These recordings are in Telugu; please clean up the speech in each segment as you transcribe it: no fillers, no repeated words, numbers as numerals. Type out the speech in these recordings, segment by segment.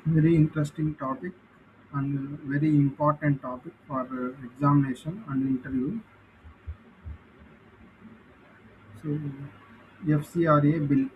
Very interesting topic and very important topic for examination and interview. So, FCRA bill.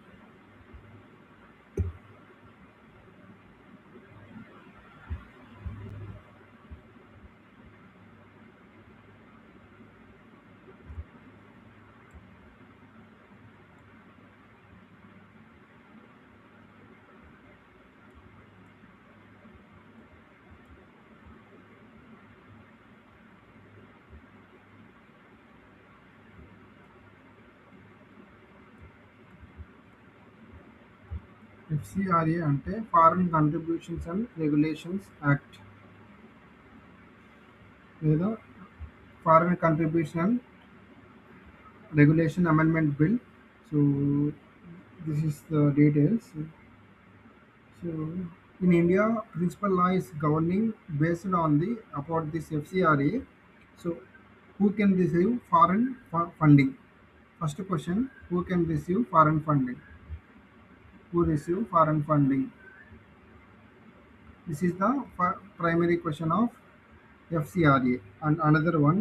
FCRA అంటే foreign contributions and regulations act లేదా foreign contribution regulation amendment bill. So this is the details. So in India, principal law is governing based on the about this FCRA. So who can receive foreign funding? First question: who can receive foreign funding? Who receive foreign funding? This is the primary question of FCRA. And another one: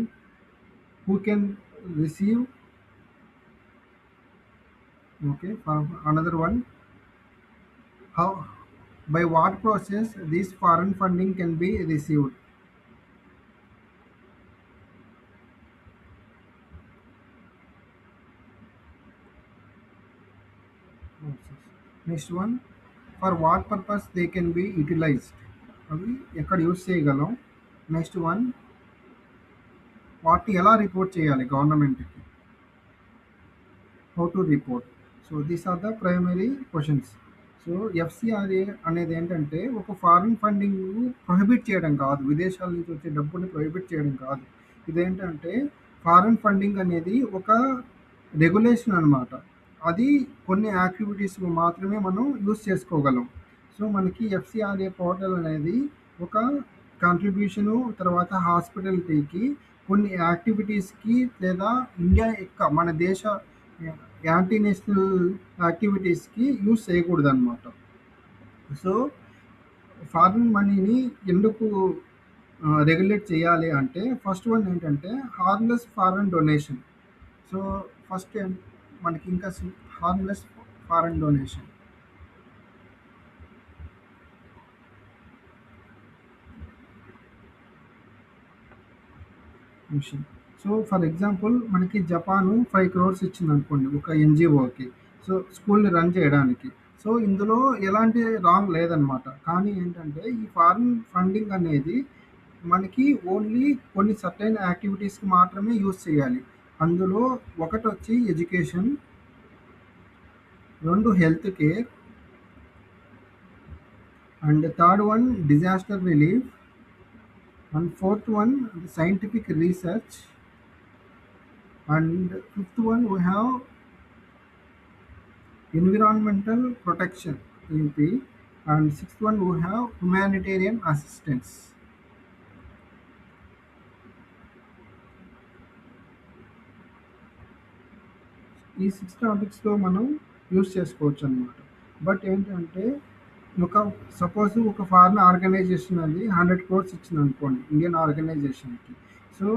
who can receive? Okay, another one: how by what process this foreign funding can be received? Next one: for what purpose they can be utilized? అవి ఎక్కడ యూస్ చేయగలం? నెక్స్ట్ వన్: వాటిని ఎలా రిపోర్ట్ చేయాలి గవర్నమెంట్కి? How to report? So these are the primary questions. So FCRA అనేది ఏంటంటే ఒక ఫారిన్ ఫండింగ్ ప్రొహిబిట్ చేయడం కాదు, విదేశాల నుంచి వచ్చే డబ్బుని ప్రొహిబిట్ చేయడం కాదు. ఇదేంటంటే ఫారిన్ ఫండింగ్ అనేది ఒక రెగ్యులేషన్ అనమాట. అది కొన్ని యాక్టివిటీస్ మాత్రమే మనం యూస్ చేసుకోగలం. సో మనకి ఎఫ్సిఆర్ఏ పోర్టల్ అనేది ఒక కాంట్రిబ్యూషను, తర్వాత హాస్పిటాలిటీకి, కొన్ని యాక్టివిటీస్కి లేదా ఇండియా యొక్క మన దేశ యాంటీ నేషనల్ యాక్టివిటీస్కి యూస్ చేయకూడదు అనమాట. సో ఫారిన్ మనీని ఎందుకు రెగ్యులేట్ చేయాలి అంటే ఫస్ట్ వన్ ఏంటంటే harmless foreign donation. So first మనకి ఇంకా harmless foreign donation. Mission. So for example మనకి జపాను 5 crores ఇచ్చింది అనుకోండి ఒక ఎన్జిఓకి, సో స్కూల్ని రన్ చేయడానికి. సో ఇందులో ఎలాంటి రాంగ్ లేదనమాట. కానీ ఏంటంటే ఈ ఫారిన్ ఫండింగ్ అనేది మనకి ఓన్లీ కొన్ని సర్టైన్ యాక్టివిటీస్కి మాత్రమే యూస్ చేయాలి. అందులో ఒకటి వచ్చి ఎడ్యుకేషన్, రెండు health care, and third one disaster relief, and fourth one scientific research, and fifth one we have environmental protection (EP), and sixth one we have humanitarian assistance. ఈ 6 టాపిక్స్లో మనం యూస్ చేసుకోవచ్చు అనమాట. బట్ ఏంటంటే ఒక సపోజ్ ఒక ఫారిన్ ఆర్గనైజేషన్ అది 100 crores ఇచ్చింది అనుకోండి ఇండియన్ ఆర్గనైజేషన్కి. సో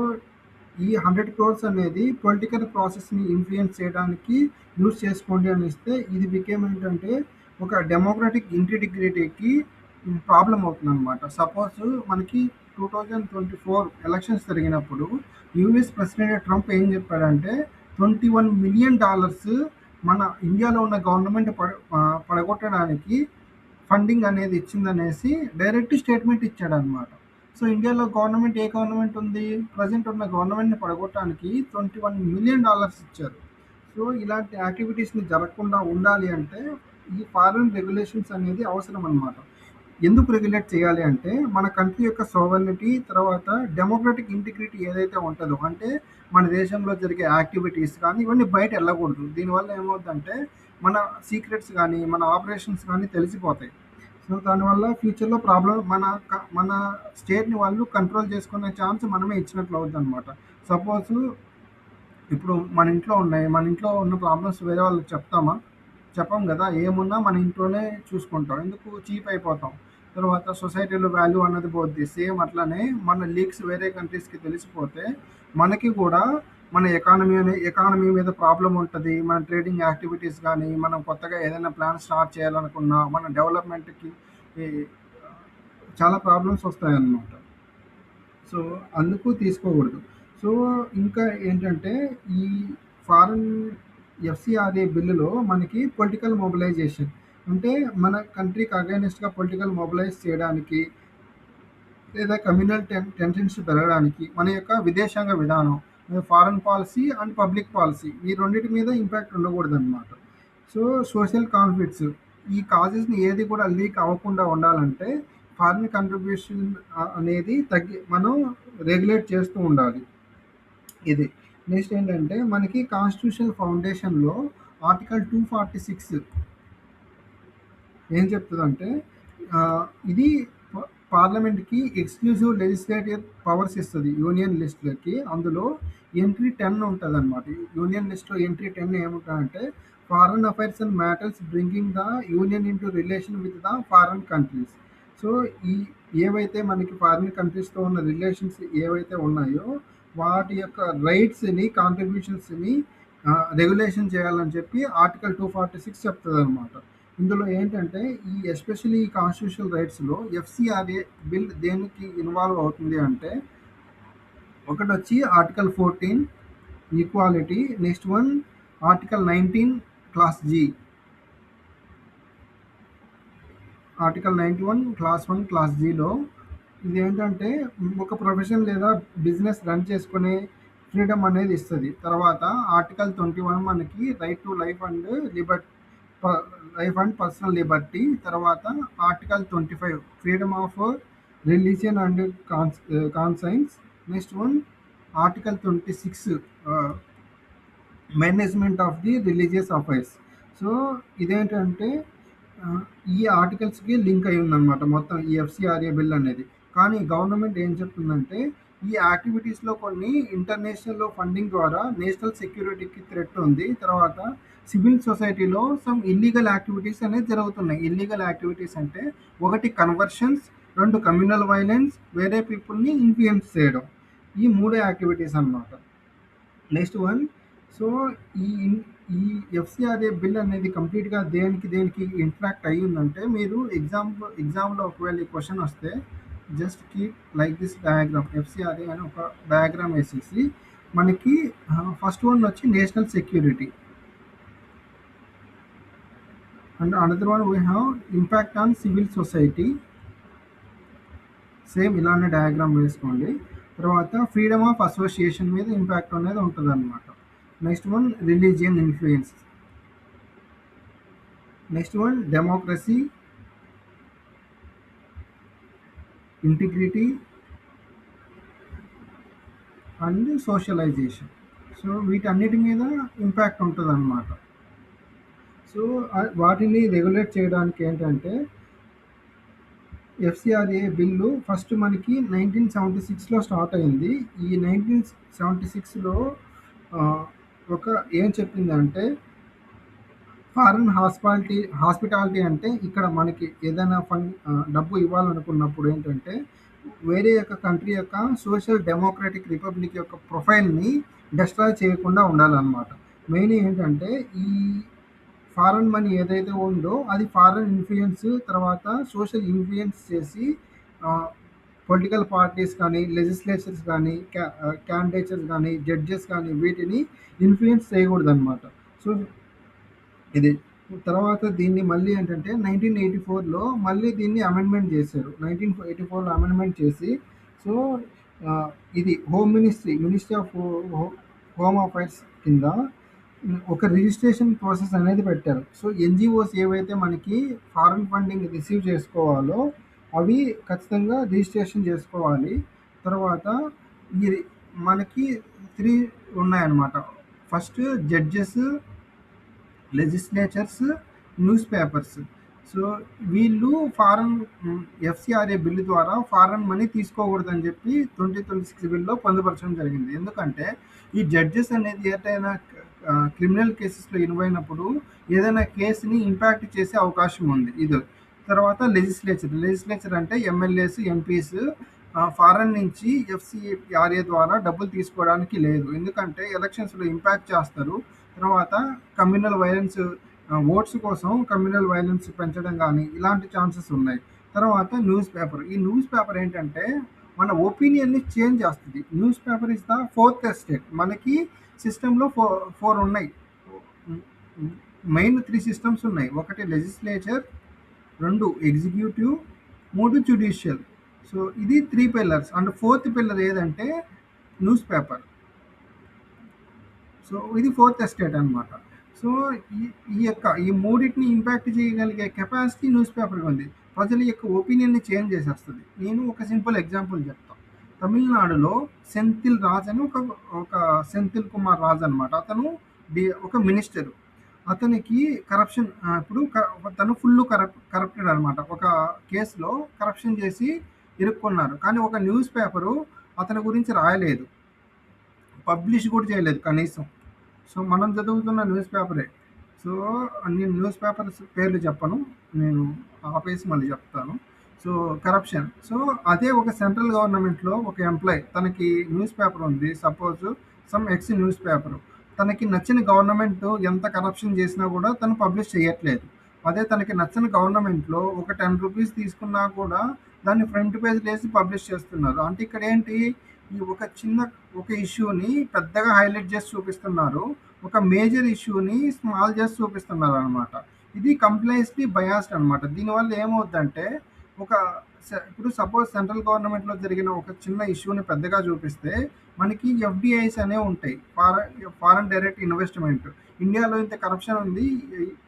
ఈ 100 crores అనేది పొలిటికల్ ప్రాసెస్ని ఇన్ఫ్లుయెన్స్ చేయడానికి యూస్ చేసుకోండి అని ఇస్తే ఇది బికేమ్ ఏంటంటే ఒక డెమోక్రటిక్ ఇంటిగ్రిటీకి ప్రాబ్లం అవుతుంది అనమాట. సపోజ్ మనకి 2024 ఎలక్షన్స్ జరిగినప్పుడు యూఎస్ ప్రెసిడెంట్ ట్రంప్ ఏం చెప్పాడంటే $21 million మన ఇండియాలో ఉన్న గవర్నమెంట్ పడగొట్టడానికి ఫండింగ్ అనేది ఇచ్చిందనేసి డైరెక్ట్ స్టేట్మెంట్ ఇచ్చాడనమాట. సో ఇండియాలో గవర్నమెంట్ ఏ గవర్నమెంట్ ఉంది? ప్రజెంట్ ఉన్న గవర్నమెంట్ని పడగొట్టడానికి $21 million ఇచ్చారు. సో ఇలాంటి యాక్టివిటీస్ని జరగకుండా ఉండాలి అంటే ఈ ఫారిన్ రెగ్యులేషన్స్ అనేది అవసరం అనమాట. ఎందుకు రెగ్యులేట్ చేయాలి అంటే మన కంట్రీ యొక్క సోవర్నిటీ, తర్వాత డెమోక్రటిక్ ఇంటిగ్రిటీ ఏదైతే ఉంటుందో, అంటే మన దేశంలో జరిగే యాక్టివిటీస్ కానీ ఇవన్నీ బయట వెళ్ళకూడదు. దీనివల్ల ఏమవుతుందంటే మన సీక్రెట్స్ కానీ మన ఆపరేషన్స్ కానీ తెలిసిపోతాయి. సో దానివల్ల ఫ్యూచర్లో ప్రాబ్లం మన స్టేట్ని వాళ్ళు కంట్రోల్ చేసుకునే ఛాన్స్ మనమే ఇచ్చినట్లు అవుతుంది అనమాట. సపోజ్ ఇప్పుడు మన ఇంట్లో ఉన్నాయి, మన ఇంట్లో ఉన్న ప్రాబ్లమ్స్ వేరే వాళ్ళకి చెప్తామా? చెప్పం కదా. ఏమున్నా మన ఇంట్లోనే చూసుకుంటాం. ఎందుకు? చీప్ అయిపోతాం. తర్వాత సొసైటీలో వాల్యూ అన్నది పోద్ది. సేమ్ అట్లనే మన లీక్స్ వేరే కంట్రీస్‌కి తెలిసిపోతే, మనకి కూడా మన ఎకానమీ మీద ప్రాబ్లమ్ ఉంటది. మన ట్రేడింగ్ యాక్టివిటీస్ గానీ, మనం కొత్తగా ఏదైనా ప్లాన్ స్టార్ట్ చేయాలనుకున్నా, మన డెవలప్‌మెంట్‌కి ఈ చాలా ప్రాబ్లమ్స్ వస్తాయన్నమాట. సో, అందుకు తీసుకోకూడదు. సో, ఇంకా ఏంటంటే, ఈ ఫారెన్ ఎఫ్‌సిఆర్‌ఏ బిల్లులో మనకి పొలిటికల్ మొబిలైజేషన్ అంటే, మన కంట్రీకి అగైనెస్ట్‌గా పొలిటికల్ మొబిలైజ్ చేయడానికి, లేదా కమ్యూనల్ టెన్షన్స్ పెరగడానికి మన యొక్క విదేశాంగ విధానం, foreign policy and public policy ఈ రెండిటి మీద ఇంపాక్ట్ ఉండకూడదనమాట. సో, సోషల్ కాన్ఫ్లిక్ట్స్ ఈ కాజెస్‌ని ఏది కూడా లీక్ అవ్వకుండా ఉండాలంటే, ఫారిన్ కంట్రిబ్యూషన్ అనేది మనం రెగ్యులేట్ చేస్తూ ఉండాలి. ఇది. నెక్స్ట్ ఏంటంటే, మనకి కాన్స్టిట్యూషనల్ ఫౌండేషన్‌లో ఆర్టికల్ 246 ఏం చెప్తదంటే, ఇది పార్లమెంట్‌కి ఎక్స్‌క్లూజివ్ లెజిస్లేటివ్ పవర్స్ ఇస్తది యూనియన్ లిస్ట్‌లకి. అందులో ఎంట్రీ 10 ఉంటదనమాట. యూనియన్ లిస్ట్‌లో ఎంట్రీ 10 ఏముంటదంటే, foreign affairs and matters bringing the union into relation with the foreign countries. So, ఈ ఏవైతే మనకి ఫారిన్ కంట్రీస్‌తో ఉన్న రిలేషన్స్ ఏవైతే ఉన్నాయో, వాటి యొక్క రైట్స్‌ని, కాంట్రిబ్యూషన్స్‌ని రెగ్యులేషన్ చేయాలని చెప్పి ఆర్టికల్ 246 చెప్తదనమాట. ఇందులో ఏంటంటే, ఈ ఎస్పెషల్లీ ఈ కాన్స్టిట్యూషనల్ రైట్స్‌లో ఎఫ్‌సిఆర్‌ఏ బిల్ దేనికి ఇన్వాల్వ్ అవుతుంది అంటే, ఒకటొచ్చి article 14 equality, next one article 19 clause G, article 91 clause 1 clause జీలో ఇదేంటంటే, ఒక ప్రొఫెషన్ లేదా బిజినెస్ రన్ చేసుకునే ఫ్రీడమ్ అనేది ఇస్తది. తర్వాత ఆర్టికల్ 21 మనకి రైట్ టు లైఫ్ అండ్ ప లైఫ్ అండ్ పర్సనల్ లిబర్టీ. తర్వాత article 25 freedom of religion and conscience. Next one article 26 management of the religious affairs. So, ఇదేంటంటే ఈ ఆర్టికల్స్‌కి లింక్ అయి ఉందనమాట మొత్తం ఈ ఎఫ్‌సిఆర్‌ఏ బిల్ అనేది. కానీ గవర్నమెంట్ ఏం చెప్తుందంటే, ఈ యాక్టివిటీస్‌లో కొన్ని ఇంటర్నేషనల్ ఫండింగ్ ద్వారా నేషనల్ సెక్యూరిటీకి థ్రెట్ ఉంది. తర్వాత సివిల్ సొసైటీలో సమ్ ఇల్లీగల్ యాక్టివిటీస్ అనేది జరుగుతున్నాయి. ఇల్లీగల్ యాక్టివిటీస్ అంటే, ఒకటి కన్వర్షన్స్, 2 కమ్యూనల్ వయలెన్స్, వేరే పీపుల్‌ని ఇన్‌ఫ్లుయెన్స్ చేయడం. ఈ 3 యాక్టివిటీస్ అన్నమాట. Next one. సో, ఈ ఈ ఎఫ్‌సిఆర్‌ఏ బిల్ అనేది కంప్లీట్‌గా దేనికి ఇంటరాక్ట్ అయ్యిందంటే, మీరు ఎగ్జామ్‌లో ఒకవేళ ఈ క్వెషన్ వస్తే just keep like this diagram. FCRA అని ఒక డయాగ్రామ్ వేసేసి, మనకి ఫస్ట్ వన్ వచ్చి national security and another one we have impact on civil society. Same ఇలానే డయాగ్రామ్ వేసుకోండి. తర్వాత ఫ్రీడమ్ ఆఫ్ అసోసియేషన్ మీద ఇంపాక్ట్ అనేది ఉంటదనమాట. Next one religion influence. Next one democracy, integrity and socialisation. So, వీటన్నిటి మీద ఇంపాక్ట్ ఉంటదనమాట. సో, వాటిని రెగ్యులేట్ చేయడానికి ఏంటంటే, ఎఫ్‌సిఆర్‌ఏ బిల్లు ఫస్ట్ మనకి 1976లో స్టార్ట్ అయింది. ఈ 1976లో ఒక ఏం చెప్పిందంటే, ఫారెన్ హాస్పిటాలిటీ అంటే ఇక్కడ మనకి ఏదైనా డబ్బు ఇవ్వాలనుకున్నప్పుడు ఏంటంటే, వేరే యొక్క కంట్రీ యొక్క సోషల్ డెమోక్రటిక్ రిపబ్లిక్ యొక్క ప్రొఫైల్‌ని డిస్ట్రాయ్ చేయకుండా ఉండాలనమాట. మెయిన్ ఏంటంటే, ఈ ఫారెన్ మనీ ఏదైతే ఉందో అది ఫారెన్ ఇన్‌ఫ్లుయెన్స్, తర్వాత సోషల్ ఇన్‌ఫ్లుయెన్స్ చేసి పొలిటికల్ పార్టీస్ కానీ, లెజిస్లేచర్స్ కానీ, క్యాండిడేట్స్ కానీ, జడ్జెస్ కానీ వీటిని ఇన్‌ఫ్లుయెన్స్ చేయకూడదనమాట. సో, ఇది. తర్వాత దీన్ని మళ్ళీ ఏంటంటే 1984లో మళ్ళీ దీన్ని అమెండ్మెంట్ చేశారు. 1984లో అమెండ్మెంట్ చేసి, సో, ఇది మినిస్ట్రీ ఆఫ్ హోమ్ అఫైర్స్ కింద ఒక రిజిస్ట్రేషన్ ప్రాసెస్ అనేది పెట్టారు. సో, ఎన్‌జీఓస్ ఏవైతే మనకి ఫారెన్ ఫండింగ్ రిసీవ్ చేసుకోవాలో అవి ఖచ్చితంగా రిజిస్ట్రేషన్ చేసుకోవాలి. తర్వాత ఈ మనకి 3 ఉన్నాయన్నమాట. First judges, legislatures, news papers. So, వీళ్ళు ఎఫ్‌సిఆర్‌ఏ బిల్ ద్వారా ఫారెన్ మనీ తీసుకోకూడదని చెప్పి 2026 బిల్‌లో పొందుపరచడం జరిగింది. ఎందుకంటే, ఈ జడ్జెస్ అనేది ఏదైనా క్రిమినల్ కేసెస్‌లో ఇన్వాల్వ్ అయినప్పుడు ఏదైనా కేస్‌ని ఇంపాక్ట్ చేసే అవకాశం ఉంది. ఇది. తర్వాత లెజిస్లేచర్ అంటే ఎమ్మెల్యేస్, ఎంపీస్ ఫారెన్ నుంచి ఎఫ్సిఆర్ఏ ద్వారా డబ్బులు తీసుకోవడానికి లేదు. ఎందుకంటే ఎలక్షన్స్‌లో ఇంపాక్ట్ చేస్తారు. తర్వాత కమ్యూనల్ వైలెన్స్ ఓట్స్ కోసం కమ్యూనల్ వైలెన్స్ పెంచడం గానీ, ఇలాంటి ఛాన్సెస్ ఉన్నాయి. తర్వాత ఈ న్యూస్ పేపర్ ఏంటంటే మన ఒపీనియన్‌ని చేంజ్ చేస్తది. News paper is the fourth estate. మనకి సిస్టమ్‌లో 4 ఉన్నాయి. మెయిన్ 3 సిస్టమ్స్ ఉన్నాయి. ఒకటి లెజిస్లేచర్, 2 ఎగ్జిక్యూటివ్, 3 జ్యుడిషియల్. సో ఇది 3 పిల్లర్స్ అండ్ ఫోర్త్ పిల్లర్ ఏదంటే న్యూస్ పేపర్. సో ఇది ఫోర్త్ ఎస్టేట్ అనమాట. సో ఈ ఈ మూడిటిని ఇంపాక్ట్ చేయగలిగే కెపాసిటీ న్యూస్ పేపర్‌కి ఉంది. ప్రజల యొక్క ఒపీనియన్‌ని చేంజ్ చేసేస్తది. నేను ఒక సింపుల్ ఎగ్జాంపుల్ చెప్తా. తమిళనాడులో ఒక సెంథిల్ కుమార్ రాజ్ అనమాట. అతను ఒక మినిస్టరు. అతనికి కరప్షన్ ఇప్పుడు తను ఫుల్ కరప్టెడ్ అనమాట. ఒక కేసులో కరప్షన్ చేసి ఇరుక్కున్నారు. కానీ ఒక న్యూస్ పేపరు అతని గురించి రాయలేదు. పబ్లిష్ కూడా చేయలేదు కనీసం. సో మనం చదువుతున్న న్యూస్ పేపరే. సో నేను న్యూస్ పేపర్స్ పేర్లు చెప్పను. నేను ఆపేసి మళ్ళీ చెప్తాను. So corruption. సో అదే ఒక సెంట్రల్ గవర్నమెంట్‌లో ఒక ఎంప్లాయీ తనకి న్యూస్ పేపర్ ఉంది. Suppose some X news paper. తనకి నచ్చిన గవర్నమెంట్ ఎంత కరప్షన్ చేసినా కూడా తను పబ్లిష్ చేయట్లేదు. అదే తనకి నచ్చని గవర్నమెంట్‌లో ఒక ₹10 తీసుకున్నా కూడా దాన్ని ఫ్రంట్ పేజ్‌లో ఏసి పబ్లిష్ చేస్తున్నారు. అంటే ఇక్కడేంటి ఈ ఒక ఇష్యూని పెద్దగా హైలైట్ చేసి చూపిస్తున్నారు. ఒక మేజర్ ఇష్యూని స్మాల్ చేసి చూపిస్తున్నారనమాట. ఇది కంప్లైంట్స్‌కి బయాస్డ్ అనమాట. దీనివల్ల ఏమవుద్దంటే ఒక ఇప్పుడు సపోజ్ సెంట్రల్ గవర్నమెంట్‌లో జరిగిన ఒక చిన్న ఇష్యూని పెద్దగా చూపిస్తే మనకి ఎఫ్‌డిఐస్ అనేవి ఉంటాయి. Foreign direct investment. ఇండియాలో ఇంత కరప్షన్ ఉంది.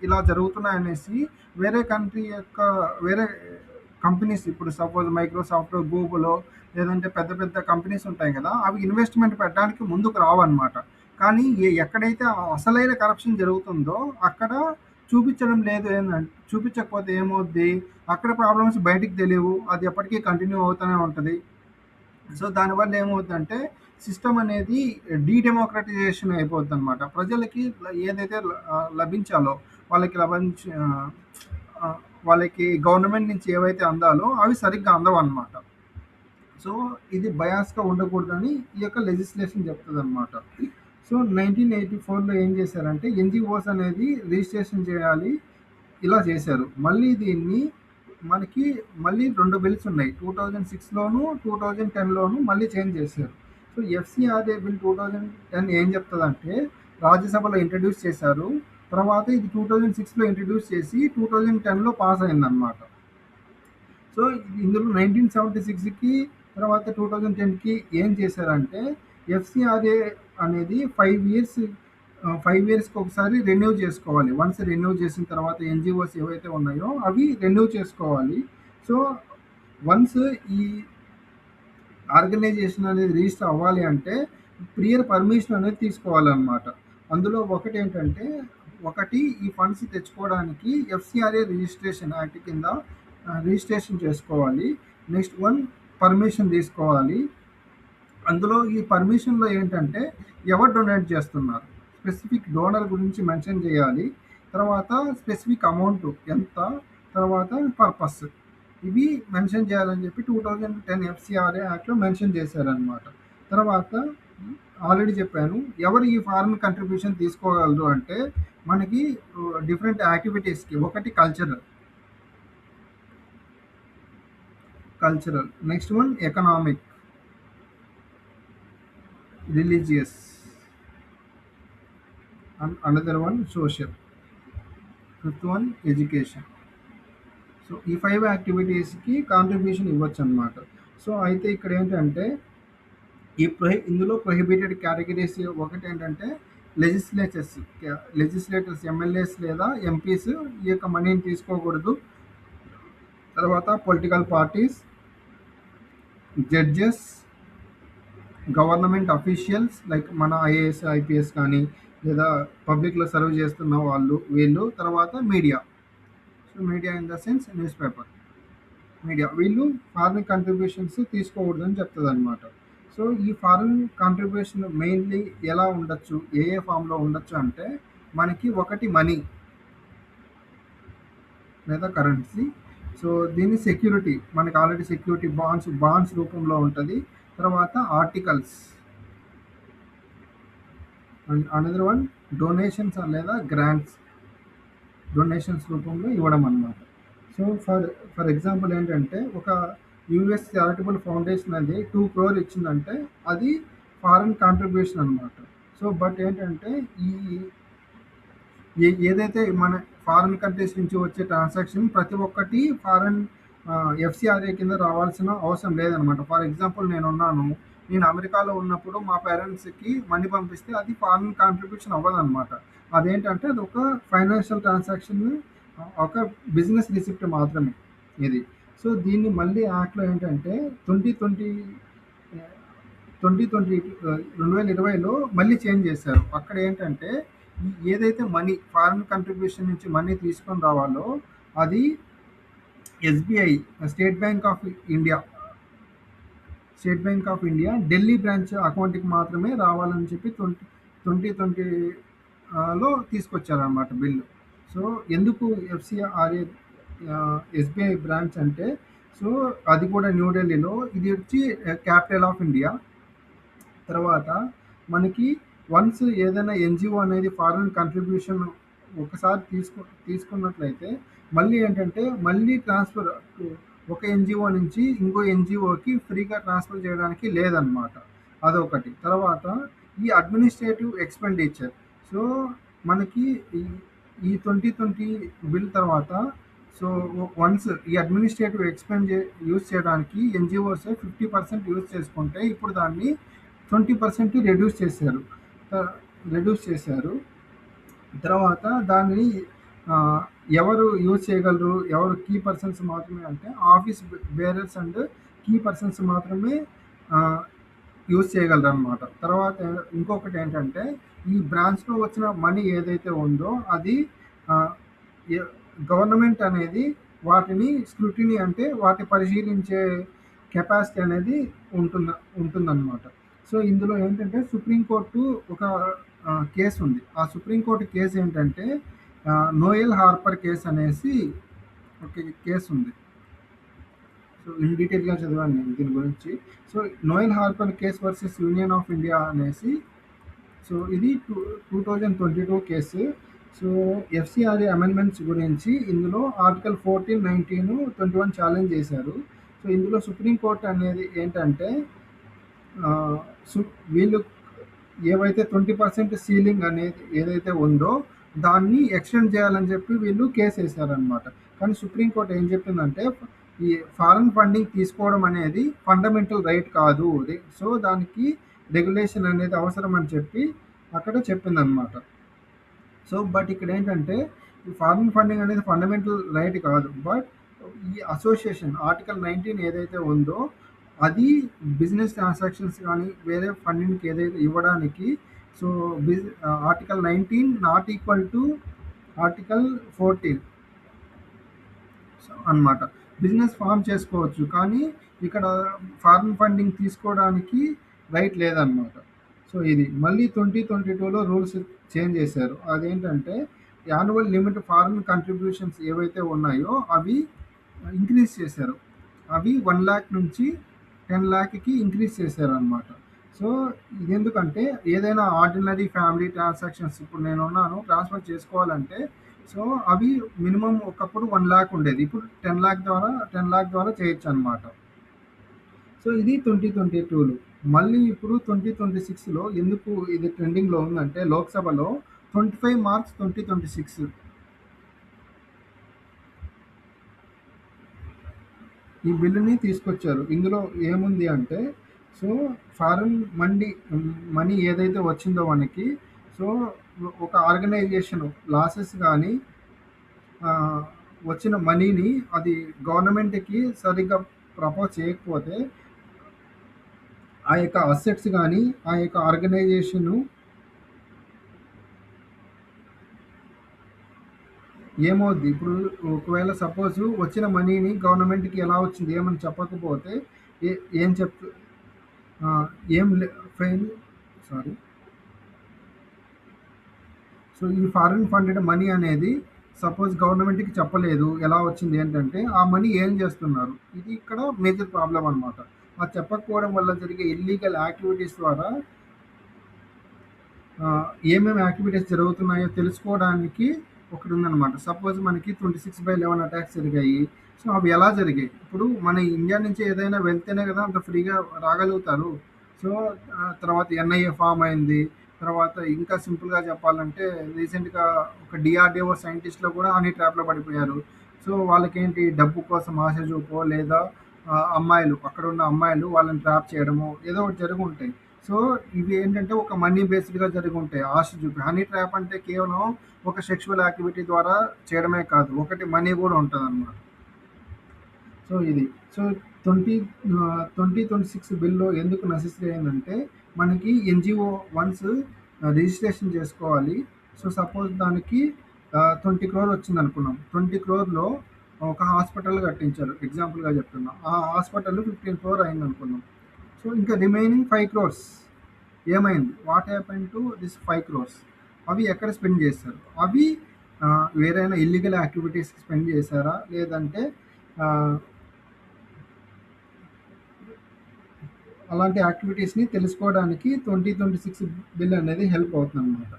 ఇలా జరుగుతున్నాయనేసి వేరే కంపెనీస్ ఇప్పుడు సపోజ్ మైక్రోసాఫ్ట్, గూగులో లేదంటే పెద్ద పెద్ద కంపెనీస్ ఉంటాయి కదా! అవి ఇన్వెస్ట్‌మెంట్ పెట్టడానికి ముందుకు రావన్నమాట. కానీ ఎక్కడైతే అసలైన కరప్షన్ జరుగుతుందో అక్కడ చూపించడం లేదు. చూపించకపోతే ఏమవుద్ది? అక్కడ ప్రాబ్లమ్స్ బయటికి తెలియవు. అది ఎప్పటికీ కంటిన్యూ అవుతూనే ఉంటది. సో దానివల్ల ఏమవుద్దంటే సిస్టమ్ అనేది డీడెమోక్రటైజేషన్ అయిపోద్దనమాట. ప్రజలకి ఏదైతే లభించాలో వాళ్ళకి వాళ్ళకి గవర్నమెంట్ నుంచి ఏవైతే అందాలో అవి సరిగ్గా అందవన్నమాట. సో ఇది బయాస్‌గా ఉండకూడదని ఈ యొక్క లెజిస్లేషన్ చెప్తదనమాట. సో 1984లో ఏం చేశారంటే ఎన్‌జీఓస్ అనేది రిజిస్ట్రేషన్ చేయాలి. ఇలా చేశారు. మళ్ళీ దీన్ని మళ్ళీ 2 బిల్స్ ఉన్నాయి. 2006లోను, 2010లోను మళ్ళీ చేంజ్ చేశారు. సో ఎఫ్‌సిఆర్‌ఏ బిల్ 2010 ఏం చెప్తదంటే రాజ్యసభలో ఇంట్రొడ్యూస్ చేశారు. తర్వాత ఇది 2006లో ఇంట్రొడ్యూస్ చేసి 2010లో పాస్ అయిందనమాట. సో ఇందులో 1976కి తర్వాత 2010కి ఏం చేశారంటే ఎఫ్‌సిఆర్‌ఏ అనేది 5 ఇయర్స్‌కి ఒకసారి రెన్యూ చేసుకోవాలి. వన్స్ రెన్యూ చేసిన తర్వాత ఎన్‌జీఓస్ ఏవైతే ఉన్నాయో అవి రెన్యూ చేసుకోవాలి. సో వన్స్ ఈ ఆర్గనైజేషన్ అనేది రిజిస్టర్ అవ్వాలి అంటే ప్రియర్ పర్మిషన్ అనేది తీసుకోవాలన్నమాట. అందులో ఒకటేంటంటే ఈ ఫండ్స్ తెచ్చుకోవడానికి ఎఫ్‌సిఆర్‌ఏ రిజిస్ట్రేషన్ యాక్ట్ కింద రిజిస్ట్రేషన్ చేసుకోవాలి. నెక్స్ట్ పర్మిషన్ తీసుకోవాలి. అందులో ఈ పర్మిషన్‌లో ఏంటంటే ఎవరు డొనేట్ చేస్తున్నారు, స్పెసిఫిక్ డోనర్ గురించి మెన్షన్ చేయాలి. తర్వాత స్పెసిఫిక్ అమౌంట్ ఎంత, తర్వాత పర్పస్ ఇవి మెన్షన్ చేయాలని చెప్పి 2010 ఎఫ్‌సిఆర్‌ఏ యాక్ట్‌లో మెన్షన్ చేశారనమాట. తర్వాత ఆల్రెడీ చెప్పాను. ఎవరు ఈ ఫారెన్ కంట్రిబ్యూషన్ తీసుకోగలరు అంటే మనకి డిఫరెంట్ యాక్టివిటీస్‌కి. ఒకటి cultural. Next economic, religious and another one social, fifth one education. So ఈ 5 యాక్టివిటీస్‌కి కాంట్రిబ్యూషన్ ఇవ్వచ్చు అనమాట. సో అయితే ఇక్కడ ఏంటంటే ఇందులో ప్రొహిబిటెడ్ కేటగిరీస్ ఒకటేంటంటే లెజిస్లేటర్స్ ఎమ్మెల్యేస్ లేదా ఎంపీస్ ఈ యొక్క మనీని తీసుకోకూడదు. తర్వాత political parties, judges, government officials like మన ఐఏఎస్, ఐపీఎస్ కానీ లేదా పబ్లిక్‌లో సర్వ్ చేస్తున్న వీళ్ళు. తర్వాత media. So media in the sense news paper, media. వీళ్ళు ఫారిన్ కంట్రిబ్యూషన్స్ తీసుకోకూడదని చెప్తదనమాట. సో ఈ ఫారిన్ కాంట్రిబ్యూషన్ మెయిన్‌లీ ఎలా ఉండొచ్చు, ఏ ఫామ్‌లో ఉండొచ్చు అంటే మనకి ఒకటి మనీ లేదా కరెన్సీ, సో దీన్ని సెక్యూరిటీ, మనకి ఆల్రెడీ సెక్యూరిటీ బాండ్స్ రూపంలో ఉంటుంది. తర్వాత articles, and another one donations లేదా గ్రాంట్స్, డొనేషన్స్ రూపంలో ఇవ్వడం అనమాట. సో ఫర్ ఎగ్జాంపుల్ ఏంటంటే ఒక యూఎస్ చారిటబుల్ ఫౌండేషన్ అది 2 crore ఇచ్చిందంటే అది ఫారెన్ కాంట్రిబ్యూషన్ అనమాట. సో బట్ ఏంటంటే ఈ ఏదైతే మన ఫారెన్ కంట్రీస్ నుంచి వచ్చే ట్రాన్సాక్షన్ ప్రతి ఒక్కటి ఫారెన్ ఎఫ్సిఆర్ఏ కింద రావాల్సిన అవసరం లేదనమాట. ఫర్ ఎగ్జాంపుల్ నేను అమెరికాలో ఉన్నప్పుడు మా పేరెంట్స్కి మనీ పంపిస్తే అది ఫారెన్ కాంట్రిబ్యూషన్ అవ్వదన్నమాట. అదేంటంటే అది ఒక ఫైనాన్షియల్ ట్రాన్సాక్షన్, ఒక బిజినెస్ రిసిప్ట్ మాత్రమే ఇది. సో దీన్ని మళ్ళీ యాక్ట్లో ఏంటంటే 2020లో మళ్ళీ చేంజ్ చేశారు. అక్కడ ఏంటంటే ఏదైతే మనీ ఫారిన్ కంట్రిబ్యూషన్ నుంచి మనీ తీసుకొని రావాలో అది SBI, state bank of India Delhi branch అకౌంట్కి మాత్రమే రావాలని చెప్పి 2020లో తీసుకొచ్చారన్నమాట బిల్లు. సో ఎందుకు ఎఫ్సిఆర్ఏ ఎస్బీఐ బ్రాంచ్ అంటే, సో అది కూడా న్యూఢిల్లీలో, ఇది వచ్చి క్యాపిటల్ ఆఫ్ ఇండియా. తర్వాత మనకి వన్స్ ఏదైనా ఎన్జిఓ అనేది ఫారెన్ కంట్రిబ్యూషన్ ఒకసారి తీసుకున్నట్లయితే మళ్ళీ ఏంటంటే మళ్ళీ ట్రాన్స్ఫర్ ఒక ఎన్జిఓ నుంచి ఇంకో ఎన్జిఓకి ఫ్రీగా ట్రాన్స్ఫర్ చేయడానికి లేదన్నమాట. అదొకటి. తర్వాత ఈ అడ్మినిస్ట్రేటివ్ ఎక్స్పెండిచర్. సో మనకి ఈ 2020 బిల్ తర్వాత సో వన్స్ ఈ అడ్మినిస్ట్రేటివ్ యూజ్ చేయడానికి ఎన్జిఓస్ 50% యూజ్ చేసుకుంటే ఇప్పుడు దాన్ని 20% రెడ్యూస్ చేశారు. తర్వాత దాన్ని ఎవరు యూజ్ చేయగలరు, ఎవరు కీ పర్సన్స్ మాత్రమే అంటే office bearers and key persons మాత్రమే యూజ్ చేయగలరు అనమాట. తర్వాత ఇంకొకటి ఏంటంటే ఈ బ్రాంచ్లో వచ్చిన మనీ ఏదైతే ఉందో అది గవర్నమెంట్ అనేది వాటిని స్క్రూటినీ అంటే వాటిని పరిశీలించే కెపాసిటీ అనేది ఉంటుందన్నమాట. సో ఇందులో ఏంటంటే సుప్రీంకోర్టు ఒక కేసు ఉంది. ఆ సుప్రీంకోర్టు కేసు ఏంటంటే నోయల్ హార్పర్ కేసు అనేసి ఒక కేసు ఉంది. సో ఇన్ డీటెయిల్గా చదివాను నేను దీని గురించి. So Noel Harper case versus union of India అనేసి, సో ఇది 2022 కేసు. సో ఎఫ్సిఆర్ఏ అమెండ్మెంట్స్ గురించి ఇందులో ఆర్టికల్ 14, 19, 21 ఛాలెంజ్ చేశారు. సో ఇందులో సుప్రీంకోర్టు అనేది ఏంటంటే వీళ్ళు ఏవైతే 20% సీలింగ్ అనేది ఏదైతే ఉందో దాన్ని ఎక్స్టెండ్ చేయాలని చెప్పి వీళ్ళు కేసు వేశారనమాట. కానీ సుప్రీంకోర్టు ఏం చెప్పిందంటే ఈ ఫారెన్ ఫండింగ్ తీసుకోవడం అనేది ఫండమెంటల్ రైట్ కాదు, సో దానికి రెగ్యులేషన్ అనేది అవసరం అని చెప్పి అక్కడ చెప్పిందనమాట. సో బట్ ఇక్కడ ఏంటంటే ఈ ఫారెన్ ఫండింగ్ అనేది ఫండమెంటల్ రైట్ కాదు, బట్ ఈ అసోసియేషన్ ఆర్టికల్ 19 ఏదైతే ఉందో అది బిజినెస్ ట్రాన్సాక్షన్స్ కానీ వేరే ఫండింగ్కి ఏదైతే ఇవ్వడానికి, so article 19 not equal to article 14 అన్నమాట. బిజినెస్ ఫామ్ చేసుకోవచ్చు కానీ ఇక్కడ ఫారెన్ ఫండింగ్ తీసుకోవడానికి రైట్ లేదన్నమాట. సో ఇది మళ్ళీ 2022లో రూల్స్ చేంజ్ చేశారు. అదేంటంటే యాన్యువల్ లిమిట్ ఫారెన్ కంట్రిబ్యూషన్స్ ఏవైతే ఉన్నాయో అవి ఇంక్రీజ్ చేశారు. అవి 1 lakh నుంచి 10 lakh ఇంక్రీజ్ చేశారు అనమాట. సో ఇది ఎందుకంటే ఏదైనా ఆర్డినరీ ఫ్యామిలీ ట్రాన్సాక్షన్స్ ఇప్పుడు ట్రాన్స్ఫర్ చేసుకోవాలంటే సో అవి మినిమం ఒకప్పుడు 1 lakh ఉండేది, ఇప్పుడు 10 lakh ద్వారా చేయొచ్చు అనమాట. సో ఇది 2022లో. మళ్ళీ ఇప్పుడు 2026లో ఎందుకు ఇది ట్రెండింగ్లో ఉందంటే లోక్సభలో 25 మార్చ్ 2026 ఈ బిల్లుని తీసుకొచ్చారు. ఇందులో ఏముంది అంటే సో ఫారెన్ మనీ ఏదైతే వచ్చిందో మనకి, సో ఒక ఆర్గనైజేషన్ లాసెస్ కానీ వచ్చిన మనీని అది గవర్నమెంట్కి సరిగ్గా ప్రపోజ్ చేయకపోతే ఆ యొక్క అసెట్స్ కానీ ఆ యొక్క ఆర్గనైజేషను ఏమవుద్ది, ఇప్పుడు ఒకవేళ సపోజ్ వచ్చిన మనీని గవర్నమెంట్కి ఎలా వచ్చింది ఏమని చెప్పకపోతే ఏం చెప్ ఏం ఫైన్ సారీ సో ఈ ఫారిన్ ఫండెడ్ మనీ అనేది సపోజ్ గవర్నమెంట్‌కి చెప్పలేదు. ఎలా వచ్చింది ఏంటంటే, ఆ మనీ ఏం చేస్తున్నారు? ఇది ఇక్కడ మేజర్ ప్రాబ్లమ్ అనమాట. అది చెప్పకపోవడం వల్ల జరిగే ఇల్లీగల్ యాక్టివిటీస్ ద్వారా ఏమేమి యాక్టివిటీస్ జరుగుతున్నాయో తెలుసుకోవడానికి ఒకటుందనమాట. సపోజ్ మనకి 26/11 అటాక్స్ జరిగాయి. సో, అవి ఎలా జరిగాయి? ఇప్పుడు మన ఇండియా నుంచి ఏదైనా వెళ్తేనే కదా అంత ఫ్రీగా రాగలుగుతారు. సో, తర్వాత ఎన్ఐఏ ఫార్మ్ అయింది. తర్వాత ఇంకా సింపుల్‌గా చెప్పాలంటే రీసెంట్‌గా ఒక డీఆర్‌డీఓ సైంటిస్ట్‌లు కూడా హనీ ట్రాప్‌లో పడిపోయారు. సో, వాళ్ళకేంటి డబ్బు కోసం ఆశ చూపో లేదా అమ్మాయిలు అక్కడున్న అమ్మాయిలు వాళ్ళని ట్రాప్ చేయడమో ఏదో ఒకటి జరిగుంటాయి. సో, ఇవి ఏంటంటే ఒక మనీ బేస్డ్‌గా జరిగుంటాయి. ఆశ చూపి. హనీ ట్రాప్ అంటే కేవలం ఒక సెక్షువల్ యాక్టివిటీ ద్వారా చేయడమే కాదు. ఒకటి మనీ గూడా ఉంటదనమాట. సో, ఇది. సో, 2026 బిల్‌లో ఎందుకు నెసెసరీ అయిందంటే, మనకి ఎన్‌జీఓ వన్స్ రిజిస్ట్రేషన్ చేసుకోవాలి. సో, సపోజ్ దానికి 20 క్రోర్ వచ్చిందనుకున్నాం. 20 క్రోర్‌లో ఒక హాస్పిటల్ కట్టించారు. ఎగ్జాంపుల్‌గా చెప్తున్నా. ఆ హాస్పిటల్ 15 క్రోర్ అయిందనుకుందాం. సో, ఇంకా రిమైనింగ్ 5 క్రోర్స్ ఏమైంది? What happened to this 5 crores? అవి ఎక్కడ స్పెండ్ చేశారు? అవి వేరైనా ఇల్లీగల్ యాక్టివిటీస్‌కి స్పెండ్ చేశారా? లేదంటే ఆహ్, అలాంటి యాక్టివిటీస్‌ని తెలుసుకోవడానికి 2026 బిల్ అనేది హెల్ప్ అవుతుందనమాట.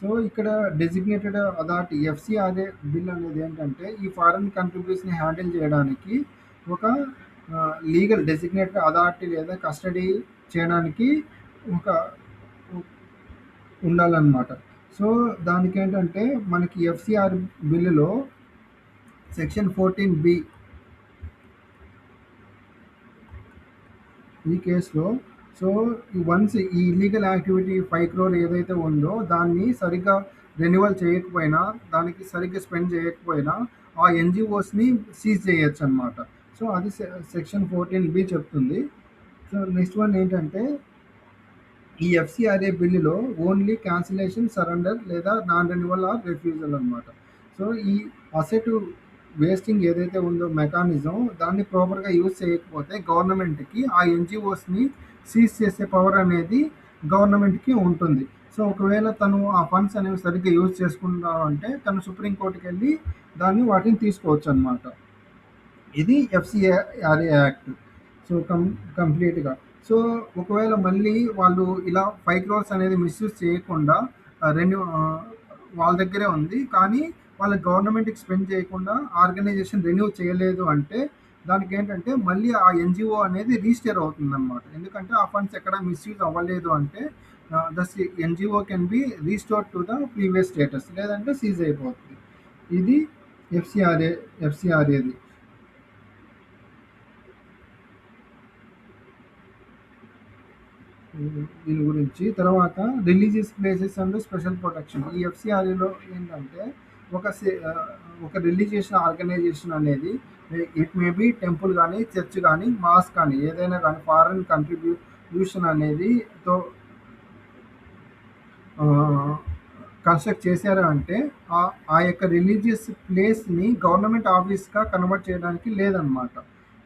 సో, ఇక్కడ డెసిగ్నేటెడ్ అథారిటీ ఎఫ్‌సీఆర్‌ఏ బిల్ అనేది ఏంటంటే, ఈ ఫారెన్ కంట్రిబ్యూట్స్‌ని హ్యాండిల్ చేయడానికి ఒక లీగల్ డెసిగ్నేటెడ్ అథారిటీ లేదా కస్టడీ చేయడానికి ఒక ఉండాలనమాట. సో, దానికేంటంటే మనకి ఎఫ్‌సీఆర్ బిల్లులో సెక్షన్ 14(b) ఈ కేస్‌లో సో, వన్స్ ఈ ఇల్లీగల్ యాక్టివిటీ 5 క్రోర్ ఏదైతే ఉందో దాన్ని సరిగ్గా రెన్యువల్ చేయకపోయినా, దానికి సరిగ్గా స్పెండ్ చేయకపోయినా ఆ ఎన్‌జీఓస్‌ని సీజ్ చేయొచ్చనమాట. సో, అది సెక్షన్ 14(b) చెప్తుంది. సో, నెక్స్ట్ వన్ ఏంటంటే ఈ ఎఫ్‌సీఆర్‌ఏ బిల్లులో ఓన్లీ క్యాన్సిలేషన్, సరెండర్ లేదా నాన్ రెన్యువల్ ఆర్ రిఫ్యూజల్ అనమాట. సో, ఈ అసెట్ వేస్టింగ్ ఏదైతే ఉందో మెకానిజం దాన్ని ప్రాపర్‌గా యూజ్ చేయకపోతే గవర్నమెంట్‌కి ఆ ఎన్‌జీఓస్‌ని సీజ్ చేసే పవర్ అనేది గవర్నమెంట్‌కి ఉంటుంది. సో, ఒకవేళ తను ఆ ఫండ్స్ అనేవి సరిగ్గా యూజ్ చేసుకున్నాడు అంటే తను సుప్రీం కోర్ట్‌కెళ్ళి వాటిని తీసుకోవచ్చనమాట. ఇది ఎఫ్‌సీఆర్‌ఏ యాక్ట్. సో, కంప్లీట్‌గా. సో, ఒకవేళ మళ్ళీ వాళ్ళు ఇలా 5 క్రోర్స్ అనేది మిస్‌యూజ్ చేయకుండా వాళ్ళ దగ్గరే ఉంది. కానీ వాళ్ళ గవర్నమెంట్‌కి స్పెండ్ చేయకుండా ఆర్గనైజేషన్ రెన్యూ చేయలేదు అంటే దానికేంటంటే మళ్ళీ ఆ ఎన్‌జీఓ అనేది రిజిస్టర్ అవుతుందనమాట. ఎందుకంటే ఆ ఫండ్స్ ఎక్కడ మిస్‌యూజ్ అవ్వలేదు అంటే NGO can be restored to the previous status లేదంటే సీజ్ అయిపోతుంది. ఇది ఎఫ్‌సీఆర్‌ఏది. దీని గురించి. తర్వాత religious places and special protection. ఈ ఎఫ్‌సీఆర్‌ఏలో ఏంటంటే ఒక ఒక రిలీజియస్ ఆర్గనైజేషన్ అనేది ఇట్ మే బి టెంపుల్ గానీ, చర్చ్ గానీ, మాస్క్ కానీ ఏదైనా గానీ ఫారెన్ కంట్రిబ్యూషన్ అనేది తో ఆహ్, కన్‌స్ట్రక్ట్ చేశారు అంటే ఆ యొక్క రిలీజియస్ ప్లేస్‌ని గవర్నమెంట్ ఆఫీస్‌గా కన్వర్ట్ చేయడానికి లేదనమాట.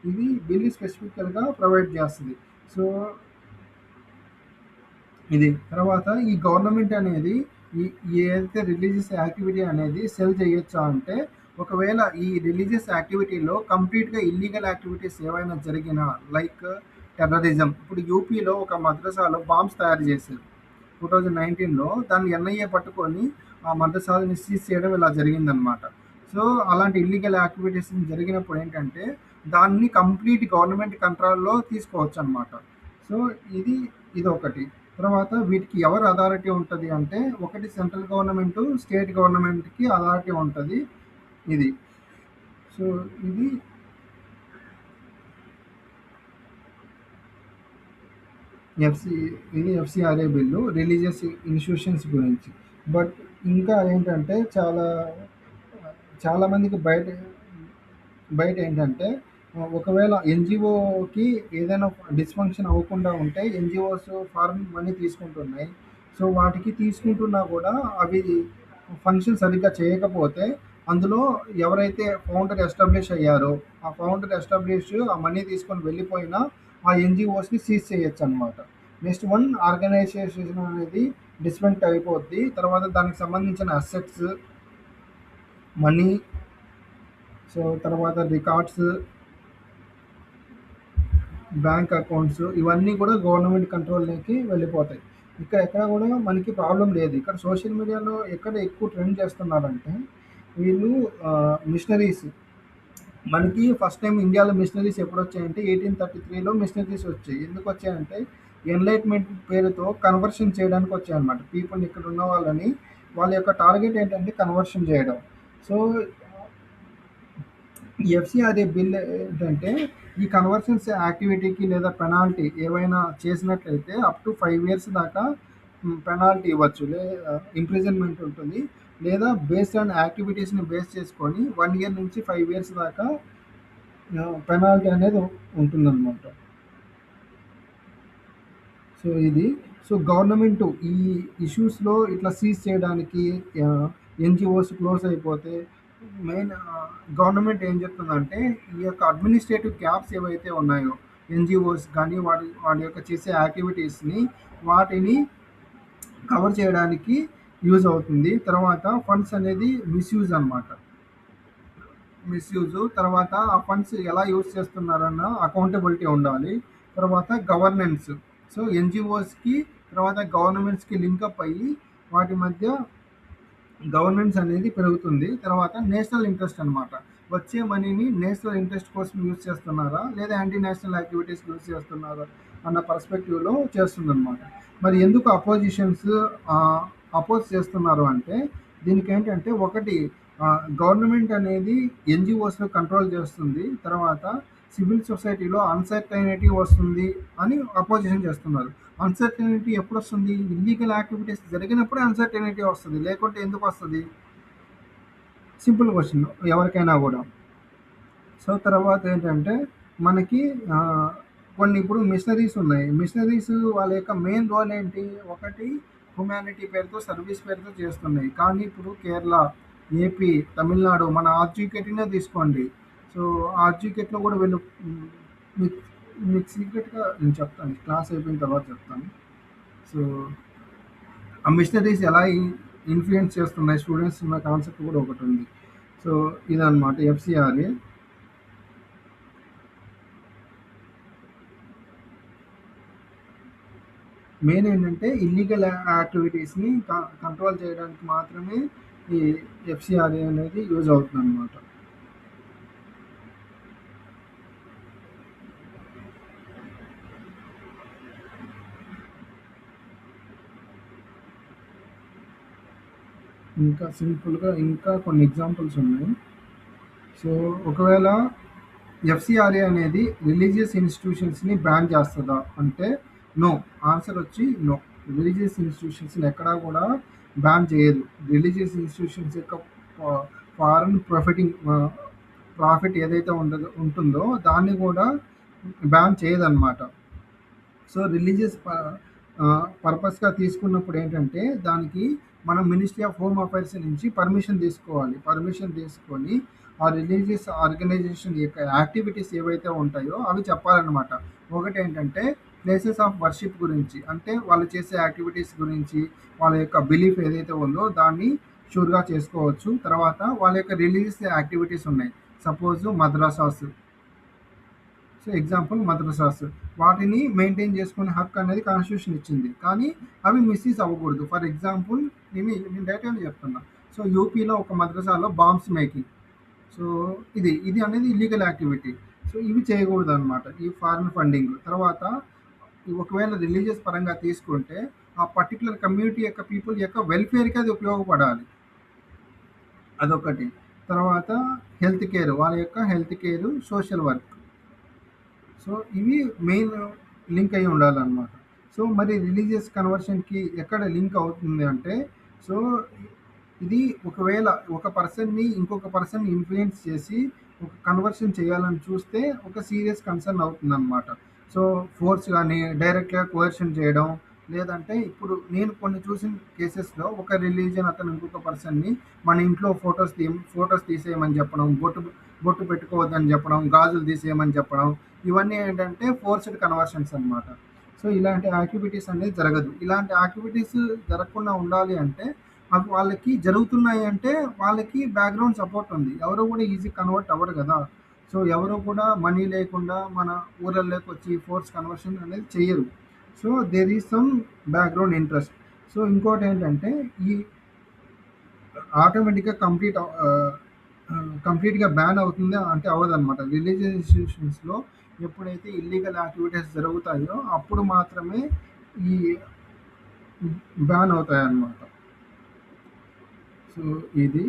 ఇది బిల్ స్పెసిఫికల్‌గా ప్రొవైడ్ చేస్తది. సో, ఇది. తర్వాత ఈ గవర్నమెంట్ అనేది ఈ ఏదైతే రిలీజియస్ యాక్టివిటీ అనేది సెల్ చేయొచ్చా అంటే, ఒకవేళ ఈ రిలీజియస్ యాక్టివిటీలో కంప్లీట్‌గా ఇల్లీగల్ యాక్టివిటీస్ ఏవైనా జరిగినా లైక్ టెర్రరిజం. ఇప్పుడు యూపీలో ఒక మద్రసాలో బాంబ్స్ తయారు చేశారు. 2019లో దాన్ని ఎన్ఐఏ పట్టుకొని ఆ మద్రసాలని సీజ్ చేయడం ఇలా జరిగిందనమాట. సో, అలాంటి ఇల్లీగల్ యాక్టివిటీస్ జరిగినప్పుడు ఏంటంటే, దాన్ని కంప్లీట్ గవర్నమెంట్ కంట్రోల్‌లో తీసుకోవచ్చనమాట. సో, ఇది ఇదొకటి. తర్వాత వీటికి ఎవరు అథారిటీ ఉంటది అంటే, ఒకటి సెంట్రల్ గవర్నమెంటు, స్టేట్ గవర్నమెంట్‌కి అథారిటీ ఉంటది. ఇది. సో, ఇది ఎఫ్‌సి ఇది ఎఫ్‌సీఆర్‌ఏ బిల్లు రిలీజియస్ ఇన్‌స్టిట్యూషన్స్ గురించి. బట్ ఇంకా ఏంటంటే చాలా మందికి బయటేంటంటే ఒకవేళ ఎన్‌జీఓకి ఏదైనా డిస్‌ఫంక్షన్ అవ్వకుండా ఉంటే ఎన్‌జీఓస్ ఫారెన్ మనీ తీసుకుంటున్నాయి. సో, వాటికి తీసుకుంటున్నా కూడా అవి ఫంక్షన్ సరిగ్గా చేయకపోతే అందులో ఎవరైతే ఫౌండర్ ఎస్టాబ్లిష్ అయ్యారో, ఆ ఫౌండర్ ఎస్టాబ్లిష్ ఆ మనీ తీసుకొని వెళ్ళిపోయినా ఆ ఎన్‌జీఓస్‌ని సీజ్ చేయొచ్చనమాట. నెక్స్ట్ వన్ ఆర్గనైజేషన్ అనేది డిస్‌మెంట్ అయిపోద్ది. తర్వాత దానికి సంబంధించిన అసెట్స్ మనీ, సో తర్వాత రికార్డ్స్, బ్యాంక్ అకౌంట్స్ ఇవన్నీ కూడా గవర్నమెంట్ కంట్రోల్‌లోకి వెళ్ళిపోతాయి. ఇక్కడ ఎక్కడ కూడా మనకి ప్రాబ్లమ్ లేదు. ఇక్కడ సోషల్ మీడియాలో ఎక్కడ ఎక్కువ ట్రెండ్ చేస్తున్నారంటే వీళ్ళు మిషనరీస్. మనకి ఫస్ట్ టైమ్ ఇండియాలో మిషనరీస్ ఎప్పుడొచ్చాయంటే 1833లో మిషనరీస్ వచ్చాయి. ఎందుకొచ్చాయంటే ఎన్‌లైట్‌మెంట్ పేరుతో కన్వర్షన్ చేయడానికి వచ్చాయన్నమాట. పీపుల్‌ని ఇక్కడున్న వాళ్ళని వాళ్ళ యొక్క టార్గెట్ ఏంటంటే కన్వర్షన్ చేయడం. సో, ఈ ఎఫ్‌సిఆర్‌ఏ బిల్ ఏంటంటే ఈ కన్వర్షన్స్ యాక్టివిటీకి లేదా పెనాల్టీ ఏవైనా చేసినట్లయితే అప్ టు 5 ఇయర్స్ దాకా పెనాల్టీ ఇవ్వచ్చు. ఇంప్రిజన్‌మెంట్ ఉంటుంది. లేదా బేస్డ్ ఆన్ యాక్టివిటీస్‌ని బేస్ చేసుకొని 1 ఇయర్ నుంచి 5 ఇయర్స్ దాకా పెనాల్టీ అనేది ఉంటుందన్నమాట. సో, ఇది. సో, గవర్నమెంటు ఈ ఇష్యూస్‌లో ఇట్లా సీజ్ చేయడానికి ఎన్‌జీఓస్ క్లోజ్ అయిపోతే మెయిన్ గవర్నమెంట్ ఏం చెప్తుందంటే ఈ యొక్క అడ్మినిస్ట్రేటివ్ గ్యాప్స్ ఏవైతే ఉన్నాయో ఎన్‌జీఓస్ కానీ వాటి యొక్క చేసే యాక్టివిటీస్‌ని వాటిని కవర్ చేయడానికి యూజ్ అవుతుంది. తర్వాత ఫండ్స్ అనేది మిస్‌యూజ్ అనమాట. మిస్‌యూజు. తర్వాత ఆ ఫండ్స్ ఎలా యూజ్ చేస్తున్నారన్న అకౌంటబిలిటీ ఉండాలి. తర్వాత గవర్నెన్స్. సో, ఎన్‌జీఓస్‌కి తర్వాత గవర్నమెంట్స్‌కి లింకప్ అయ్యి వాటి మధ్య గవర్నెన్స్ అనేది పెరుగుతుంది. తర్వాత నేషనల్ ఇంట్రెస్ట్ అనమాట. వచ్చే మనీని నేషనల్ ఇంట్రెస్ట్ కోసం యూజ్ చేస్తున్నారా? లేదా యాంటీ నేషనల్ యాక్టివిటీస్‌కి యూజ్ చేస్తున్నారా? అన్న పర్స్పెక్టివ్‌లో చేస్తుందనమాట. మరి ఎందుకు ఆహ్, అపోజ్ చేస్తున్నారు అంటే దీనికేంటంటే ఒకటి గవర్నమెంట్ అనేది ఎన్‌జీఓస్‌ని కంట్రోల్ చేస్తుంది. తర్వాత సివిల్ సొసైటీలో అన్‌సర్టైనిటీ వస్తుంది అని అపోజిషన్ చేస్తున్నారు. అన్‌సర్టెనిటీ ఎప్పుడొస్తుంది? ఇల్లీగల్ యాక్టివిటీస్ జరిగినప్పుడే అన్‌సర్టెనిటీ వస్తది. లేకుంటే ఎందుకొస్తది? సింపుల్ క్వెషన్ ఎవరికైనా గూడా. సో, తర్వాతేంటంటే మనకి కొన్ని ఇప్పుడు మిషనరీస్ ఉన్నాయి. మిషనరీస్ వాళ్ళ యొక్క మెయిన్ రోల్ ఏంటి? ఒకటి హ్యుమానిటీ పేరుతో, సర్వీస్ పేరుతో చేస్తున్నాయి. కానీ ఇప్పుడు కేరళ, ఏపీ, తమిళనాడు మన ఆర్జీకేట్‌నే తీసుకోండి. సో, ఆర్జీకేట్‌లో గూడా వీళ్ళు మీకు మీకు సీక్రెట్‌గా నేను చెప్తాను. క్లాస్ అయిపోయిన తర్వాత చెప్తాను. సో, ఆ మిషనరీస్ ఎలా ఇన్‌ఫ్లుయెన్స్ చేస్తున్నాయి స్టూడెంట్స్ అన్న కాన్సెప్ట్ కూడా ఒకటుంది. సో, ఇదనమాట ఎఫ్‌సిఆర్‌ఏ. మెయిన్ ఏంటంటే ఇల్లీగల్ యాక్టివిటీస్‌ని కంట్రోల్ చేయడానికి మాత్రమే ఈ ఎఫ్‌సిఆర్‌ఏ అనేది యూజ్ అవుతుందనమాట. ఇంకా సింపుల్‌గా ఇంకా కొన్ని ఎగ్జాంపుల్స్ ఉన్నాయి. సో, ఒకవేళ ఎఫ్‌సిఆర్‌ఏ అనేది రిలీజియస్ ఇన్‌స్టిట్యూషన్స్‌ని బ్యాన్ చేస్తదా? అంటే నో. ఆన్సర్ వచ్చి నో. రిలీజియస్ ఇన్‌స్టిట్యూషన్స్‌ని ఎక్కడా కూడా బ్యాన్ చేయదు. రిలీజియస్ ఇన్‌స్టిట్యూషన్స్ యొక్క ఫారెన్ ప్రాఫిట్ ఏదైతే ఉంటుందో దాన్ని కూడా బ్యాన్ చేయదనమాట. సో, రిలీజియస్ పర్పస్‌గా తీసుకున్నప్పుడు ఏంటంటే దానికి మనం మినిస్ట్రీ ఆఫ్ హోమ్ అఫైర్స్ నుంచి పర్మిషన్ తీసుకోవాలి. పర్మిషన్ తీసుకొని ఆ రిలీజియస్ ఆర్గనైజేషన్ యొక్క యాక్టివిటీస్ ఏవైతే ఉంటాయో అవి చెప్పాలనమాట. ఒకటేంటంటే ప్లేసెస్ ఆఫ్ వర్షిప్ గురించి. అంటే వాళ్ళు చేసే యాక్టివిటీస్ గురించి, వాళ్ళ యొక్క బిలీఫ్ ఏదైతే ఉందో దాన్ని షూర్‌గా చేసుకోవచ్చు. తర్వాత వాళ్ళ యొక్క రిలీజియస్ యాక్టివిటీస్ ఉన్నాయి. సపోజ్ మద్రసాస్. సో, ఎగ్జాంపుల్ మద్రసాస్. వాటిని మెయింటైన్ చేసుకునే హక్కు అనేది కాన్స్టిట్యూషన్ ఇచ్చింది. కానీ అవి మిస్‌యూజ్ అవ్వకూడదు. ఫర్ ఎగ్జాంపుల్ నేను డైరెక్ట్‌గానే చెప్తున్నా. సో, యూపీలో ఒక మద్రసాలో బాంబ్స్ మేకింగ్. సో, ఇది అనేది ఇల్లీగల్ యాక్టివిటీ. సో, ఇవి చేయకూడదనమాట. ఈ ఫారెన్ ఫండింగ్. తర్వాత ఒకవేళ రిలీజియస్ పరంగా తీసుకుంటే ఆ పర్టిక్యులర్ కమ్యూనిటీ యొక్క పీపుల్ యొక్క వెల్‌ఫేర్‌కి అది ఉపయోగపడాలి. అదొకటి. తర్వాత హెల్త్ కేర్. వాళ్ళ యొక్క health care, social work. So, ఇవి మెయిన్ లింక్ అయ్యి ఉండాలనమాట. సో, మరి రిలీజియస్ కన్వర్షన్‌కి ఎక్కడ లింక్ అవుతుంది అంటే, సో, ఇది ఒకవేళ ఒక పర్సన్‌ని ఇంకొక పర్సన్ ఇన్‌ఫ్లుయెన్స్ చేసి ఒక కన్వర్షన్ చేయాలని చూస్తే ఒక సీరియస్ కన్సర్న్ అవుతుందనమాట. సో, ఫోర్స్ గాని, డైరెక్ట్‌గా కోయర్షన్ చేయడం, లేదంటే ఇప్పుడు నేను కొన్ని చూసిన కేసెస్‌లో ఒక రిలీజియన్ అతను ఇంకొక పర్సన్‌ని మన ఇంట్లో ఫోటోస్ తీసేయమని చెప్పడం, బొట్టు పెట్టుకోవద్దని చెప్పడం, గాజులు తీసేయమని చెప్పడం, ఇవన్నీ ఏంటంటే ఫోర్స్డ్ కన్వర్షన్స్ అనమాట. సో, ఇలాంటి యాక్టివిటీస్ అనేది జరగదు. ఇలాంటి యాక్టివిటీస్ జరగకుండా ఉండాలి అంటే అవి వాళ్ళకి జరుగుతున్నాయి అంటే వాళ్ళకి బ్యాక్‌గ్రౌండ్ సపోర్ట్ ఉంది. ఎవరు కూడా ఈజీ కన్వర్ట్ అవ్వరు గదా! సో, ఎవరు కూడా మనీ లేకుండా మన ఊరల్లోకొచ్చి ఫోర్స్ కన్వర్షన్ అనేది చెయ్యరు. So, there is some background interest. So, ఇంకోటేంటంటే ఈ ఆటోమేటిక్‌గా కంప్లీట్‌గా బ్యాన్ అవుతుందా అంటే అవ్వదనమాట. రిలీజియస్ ఇన్‌స్టిట్యూషన్స్‌లో ఎప్పుడైతే ఇల్లీగల్ యాక్టివిటీస్ జరుగుతాయో అప్పుడు మాత్రమే ఈ బ్యాన్ అవుతాయన్నమాట. సో, ఇది